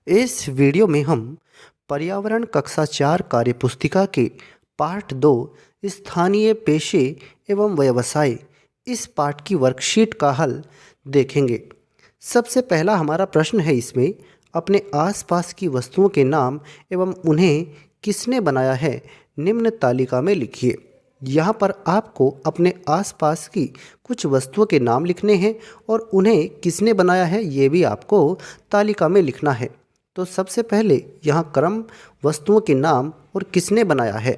इस वीडियो में हम पर्यावरण कक्षा 4 कार्यपुस्तिका के पाठ 2 स्थानीय पेशे एवं व्यवसाय इस पाठ की वर्कशीट का हल देखेंगे। सबसे पहला हमारा प्रश्न है इसमें, अपने आसपास की वस्तुओं के नाम एवं उन्हें किसने बनाया है निम्न तालिका में लिखिए। यहाँ पर आपको अपने आसपास की कुछ वस्तुओं के नाम लिखने हैं और उन्हें किसने बनाया है ये भी आपको तालिका में लिखना है। तो सबसे पहले यहाँ क्रम वस्तुओं के नाम और किसने बनाया है,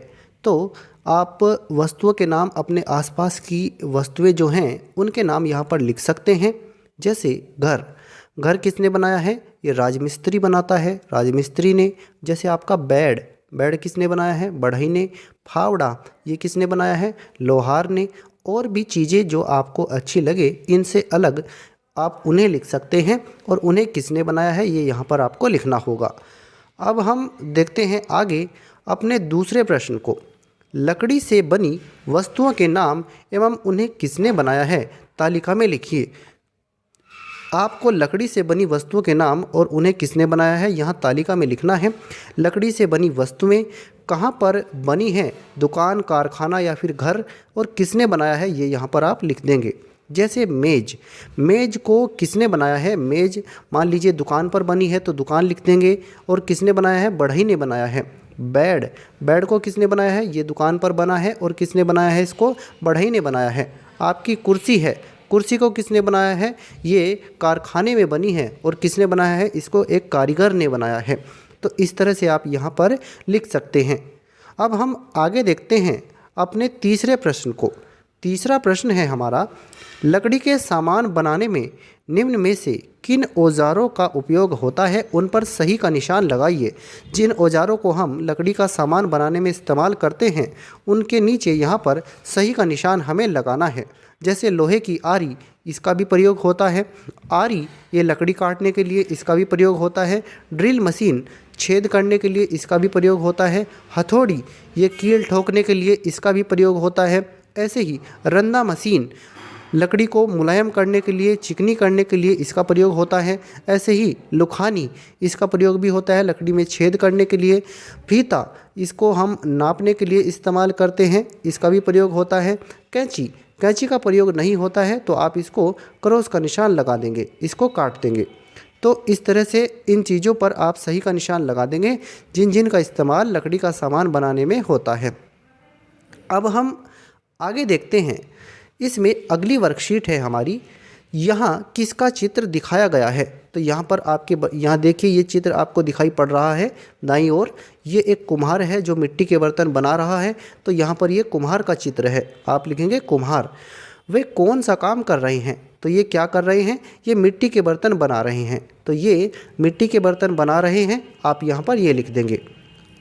तो आप वस्तुओं के नाम अपने आसपास की वस्तुएं जो हैं उनके नाम यहाँ पर लिख सकते हैं। जैसे घर, घर किसने बनाया है, ये राजमिस्त्री बनाता है, राजमिस्त्री ने। जैसे आपका बेड, बेड किसने बनाया है, बढ़ई ने। फावड़ा, ये किसने बनाया है, लोहार ने। और भी चीज़ें जो आपको अच्छी लगे इनसे अलग आप उन्हें लिख सकते हैं और उन्हें किसने बनाया है ये यहाँ पर आपको लिखना होगा। अब हम देखते हैं आगे अपने दूसरे प्रश्न को। लकड़ी से बनी वस्तुओं के नाम एवं उन्हें किसने बनाया है तालिका में लिखिए। आपको लकड़ी से बनी वस्तुओं के नाम और उन्हें किसने बनाया है यहाँ तालिका में लिखना है। लकड़ी से बनी वस्तुएं कहाँ पर बनी हैं, दुकान, कारखाना या फिर घर, और किसने बनाया है ये यहाँ पर आप लिख देंगे। जैसे मेज़, मेज़ को किसने बनाया है, मेज़ मान लीजिए दुकान पर बनी है तो दुकान लिख देंगे और किसने बनाया है, बढ़ई ने बनाया है। बेड, बेड को किसने बनाया है, ये दुकान पर बना है और किसने बनाया है इसको, बढ़ई ने बनाया है। आपकी कुर्सी है, कुर्सी को किसने बनाया है, ये कारखाने में बनी है और किसने बनाया है इसको, एक कारीगर ने बनाया है। तो इस तरह से आप यहाँ पर लिख सकते हैं। अब हम आगे देखते हैं अपने तीसरे प्रश्न को। तीसरा प्रश्न है हमारा, लकड़ी के सामान बनाने में निम्न में से किन औजारों का उपयोग होता है उन पर सही का निशान लगाइए। जिन औजारों को हम लकड़ी का सामान बनाने में इस्तेमाल करते हैं उनके नीचे यहाँ पर सही का निशान हमें लगाना है। जैसे लोहे की आरी, इसका भी प्रयोग होता है। आरी ये लकड़ी काटने के लिए, इसका भी प्रयोग होता है। ड्रिल मशीन छेद करने के लिए, इसका भी प्रयोग होता है। हथौड़ी ये कील ठोकने के लिए, इसका भी प्रयोग होता है। ऐसे ही रंदा मशीन लकड़ी को मुलायम करने के लिए, चिकनी करने के लिए इसका प्रयोग होता है। ऐसे ही लुखानी, इसका प्रयोग भी होता है लकड़ी में छेद करने के लिए। फीता, इसको हम नापने के लिए इस्तेमाल करते हैं, इसका भी प्रयोग होता है। कैंची, कैंची का प्रयोग नहीं होता है तो आप इसको क्रॉस का निशान लगा देंगे, इसको काट देंगे। तो इस तरह से इन चीज़ों पर आप सही का निशान लगा देंगे जिन जिन का इस्तेमाल लकड़ी का सामान बनाने में होता है। अब हम आगे देखते हैं, इसमें अगली वर्कशीट है हमारी। यहाँ किसका चित्र दिखाया गया है, तो यहाँ पर आपके यहाँ देखिए ये चित्र आपको दिखाई पड़ रहा है दाईं ओर। ये एक कुम्हार है जो मिट्टी के बर्तन बना रहा है। तो यहाँ पर ये कुम्हार का चित्र है, आप लिखेंगे कुम्हार। वे कौन सा काम कर रहे हैं, तो ये क्या कर रहे हैं, ये मिट्टी के बर्तन बना रहे हैं। तो ये मिट्टी के बर्तन बना रहे हैं, आप यहाँ पर ये लिख देंगे।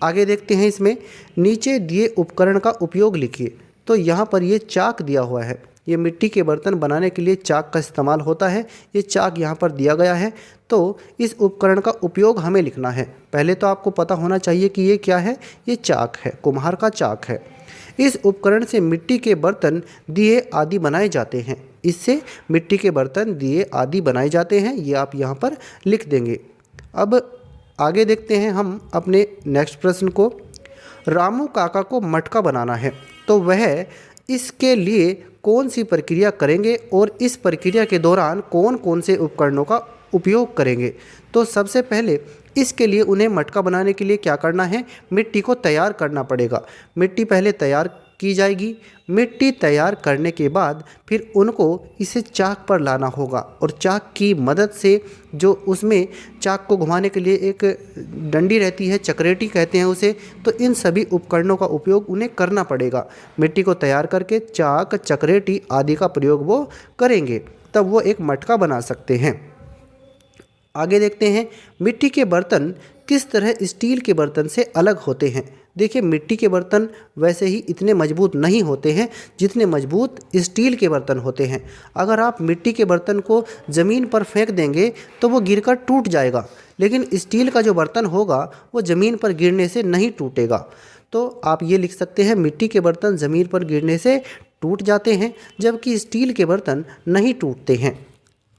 आगे देखते हैं, इसमें नीचे दिए उपकरण का उपयोग लिखिए। तो यहाँ पर ये चाक दिया हुआ है, ये मिट्टी के बर्तन बनाने के लिए चाक का इस्तेमाल होता है। ये चाक यहाँ पर दिया गया है। तो इस उपकरण का उपयोग हमें लिखना है। पहले तो आपको पता होना चाहिए कि ये क्या है, ये चाक है, कुम्हार का चाक है। इस उपकरण से मिट्टी के बर्तन, दिए आदि बनाए जाते हैं। इससे मिट्टी के बर्तन, दिए आदि बनाए जाते हैं, ये आप यहाँ पर लिख देंगे। अब आगे देखते हैं हम अपने नेक्स्ट प्रश्न को। रामू काका को मटका बनाना है, तो वह इसके लिए कौन सी प्रक्रिया करेंगे और इस प्रक्रिया के दौरान कौन कौन से उपकरणों का उपयोग करेंगे। तो सबसे पहले इसके लिए उन्हें मटका बनाने के लिए क्या करना है, मिट्टी को तैयार करना पड़ेगा। मिट्टी पहले तैयार की जाएगी। मिट्टी तैयार करने के बाद फिर उनको इसे चाक पर लाना होगा और चाक की मदद से, जो उसमें चाक को घुमाने के लिए एक डंडी रहती है, चक्रेटी कहते हैं उसे, तो इन सभी उपकरणों का उपयोग उन्हें करना पड़ेगा। मिट्टी को तैयार करके चाक, चक्रेटी आदि का प्रयोग वो करेंगे, तब वो एक मटका बना सकते हैं। आगे देखते हैं, मिट्टी के बर्तन किस तरह स्टील के बर्तन से अलग होते हैं। देखिए, मिट्टी के बर्तन वैसे ही इतने मजबूत नहीं होते हैं जितने मजबूत स्टील के बर्तन होते हैं। अगर आप मिट्टी के बर्तन को ज़मीन पर फेंक देंगे तो वो गिरकर टूट जाएगा, लेकिन स्टील का जो बर्तन होगा वो ज़मीन पर गिरने से नहीं टूटेगा। तो आप ये लिख सकते हैं, मिट्टी के बर्तन ज़मीन पर गिरने से टूट जाते हैं जबकि स्टील के बर्तन नहीं टूटते हैं।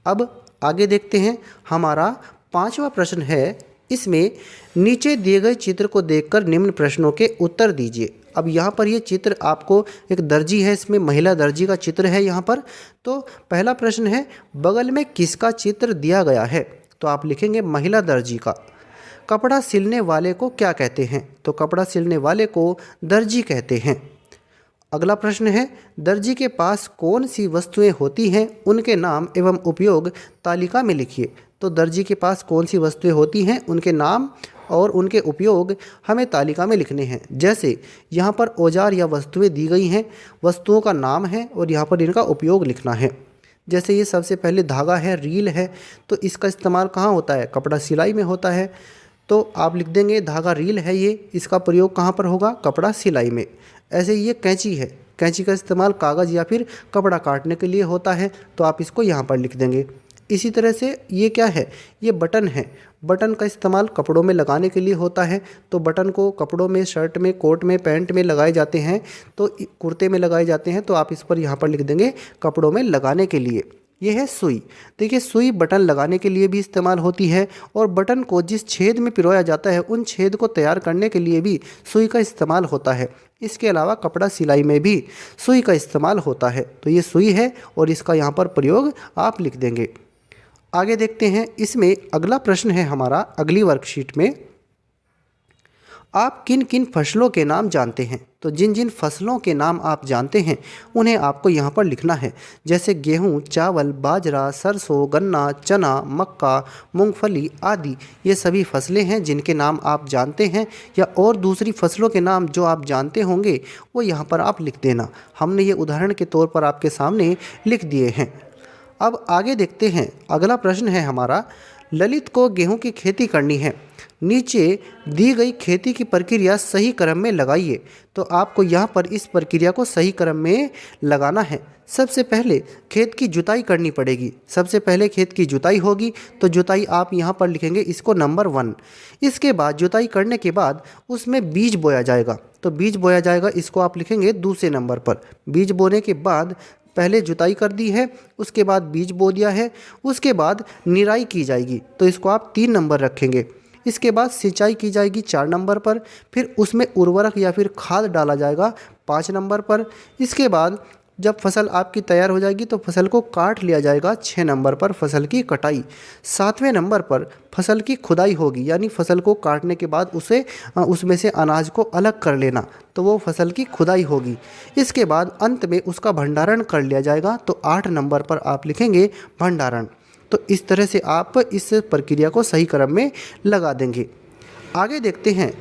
अब आगे देखते हैं, हमारा पांचवा प्रश्न है, इसमें नीचे दिए गए चित्र को देखकर निम्न प्रश्नों के उत्तर दीजिए। अब यहाँ पर ये चित्र आपको एक दर्जी है, इसमें महिला दर्जी का चित्र है यहाँ पर। तो पहला प्रश्न है, बगल में किसका चित्र दिया गया है? तो आप लिखेंगे महिला दर्जी का। कपड़ा सिलने वाले को क्या कहते हैं? तो कपड़ा सिलने वाले को दर्जी कहते हैं। अगला प्रश्न है, दर्जी के पास कौन सी वस्तुएं होती हैं, उनके नाम एवं उपयोग तालिका में लिखिए। तो दर्जी के पास कौन सी वस्तुएं होती हैं, उनके नाम और उनके उपयोग हमें तालिका में लिखने हैं। जैसे यहाँ पर औजार या वस्तुएं दी गई हैं, वस्तुओं का नाम है और यहाँ पर इनका उपयोग लिखना है। जैसे ये सबसे पहले धागा है, रील है, तो इसका इस्तेमाल कहाँ होता है? कपड़ा सिलाई में होता है। तो आप लिख देंगे धागा रील है ये, इसका प्रयोग कहाँ पर होगा? कपड़ा सिलाई में। ऐसे ये कैंची है, कैंची का इस्तेमाल कागज़ या फिर कपड़ा काटने के लिए होता है, तो आप इसको यहाँ पर लिख देंगे। इसी तरह से ये क्या है? ये बटन है। बटन का इस्तेमाल कपड़ों में लगाने के लिए होता है, तो बटन को कपड़ों में, शर्ट में, कोट में, पैंट में लगाए जाते हैं, तो कुर्ते में लगाए जाते हैं, तो आप इस पर यहाँ पर लिख देंगे कपड़ों में लगाने के लिए। ये है सुई। देखिए सुई बटन लगाने के लिए भी इस्तेमाल होती है और बटन को जिस छेद में पिरोया जाता है उन छेद को तैयार करने के लिए भी सुई का इस्तेमाल होता है। इसके अलावा कपड़ा सिलाई में भी सुई का इस्तेमाल होता है। तो ये सुई है और इसका यहाँ पर प्रयोग आप लिख देंगे। आगे देखते हैं, इसमें अगला प्रश्न है हमारा अगली वर्कशीट में, आप किन किन फसलों के नाम जानते हैं? तो जिन जिन फसलों के नाम आप जानते हैं उन्हें आपको यहाँ पर लिखना है। जैसे गेहूँ, चावल, बाजरा, सरसों, गन्ना, चना, मक्का, मूंगफली आदि, ये सभी फसलें हैं जिनके नाम आप जानते हैं, या और दूसरी फसलों के नाम जो आप जानते होंगे वो यहाँ पर आप लिख देना। हमने ये उदाहरण के तौर पर आपके सामने लिख दिए हैं। अब आगे देखते हैं, अगला प्रश्न है हमारा, ललित को गेहूं की खेती करनी है, नीचे दी गई खेती की प्रक्रिया सही क्रम में लगाइए। तो आपको यहाँ पर इस प्रक्रिया को सही क्रम में लगाना है। सबसे पहले खेत की जुताई करनी पड़ेगी। सबसे पहले खेत की जुताई होगी, तो जुताई आप यहाँ पर लिखेंगे इसको नंबर 1। इसके बाद जुताई करने के बाद उसमें बीज बोया जाएगा, तो बीज बोया जाएगा, इसको आप लिखेंगे दूसरे नंबर पर। बीज बोने के बाद पहले जुताई कर दी है, उसके बाद बीज बो दिया है, उसके बाद निराई की जाएगी, तो इसको आप 3 नंबर रखेंगे। इसके बाद सिंचाई की जाएगी 4 नंबर पर, फिर उसमें उर्वरक या फिर खाद डाला जाएगा 5 नंबर पर। इसके बाद जब फसल आपकी तैयार हो जाएगी तो फसल को काट लिया जाएगा 6 नंबर पर, फसल की कटाई। 7वें नंबर पर फसल की खुदाई होगी, यानी फसल को काटने के बाद उसमें से अनाज को अलग कर लेना, तो वो फसल की खुदाई होगी। इसके बाद अंत में उसका भंडारण कर लिया जाएगा, तो 8 नंबर पर आप लिखेंगे भंडारण। तो इस तरह से आप इस प्रक्रिया को सही क्रम में लगा देंगे। आगे देखते हैं,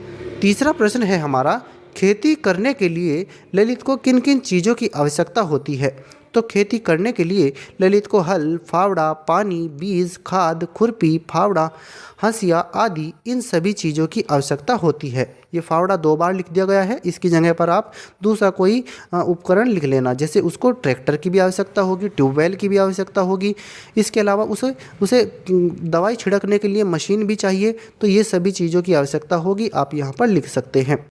तीसरा प्रश्न है हमारा, खेती करने के लिए ललित को किन किन चीज़ों की आवश्यकता होती है? तो खेती करने के लिए ललित को हल, फावड़ा, पानी, बीज, खाद, खुरपी, फावड़ा, हंसिया आदि इन सभी चीज़ों की आवश्यकता होती है। ये फावड़ा 2 बार लिख दिया गया है, इसकी जगह पर आप दूसरा कोई उपकरण लिख लेना। जैसे उसको ट्रैक्टर की भी आवश्यकता होगी, ट्यूबवेल की भी आवश्यकता होगी, इसके अलावा उसे दवाई छिड़कने के लिए मशीन भी चाहिए। तो ये सभी चीज़ों की आवश्यकता होगी, आप यहाँ पर लिख सकते हैं।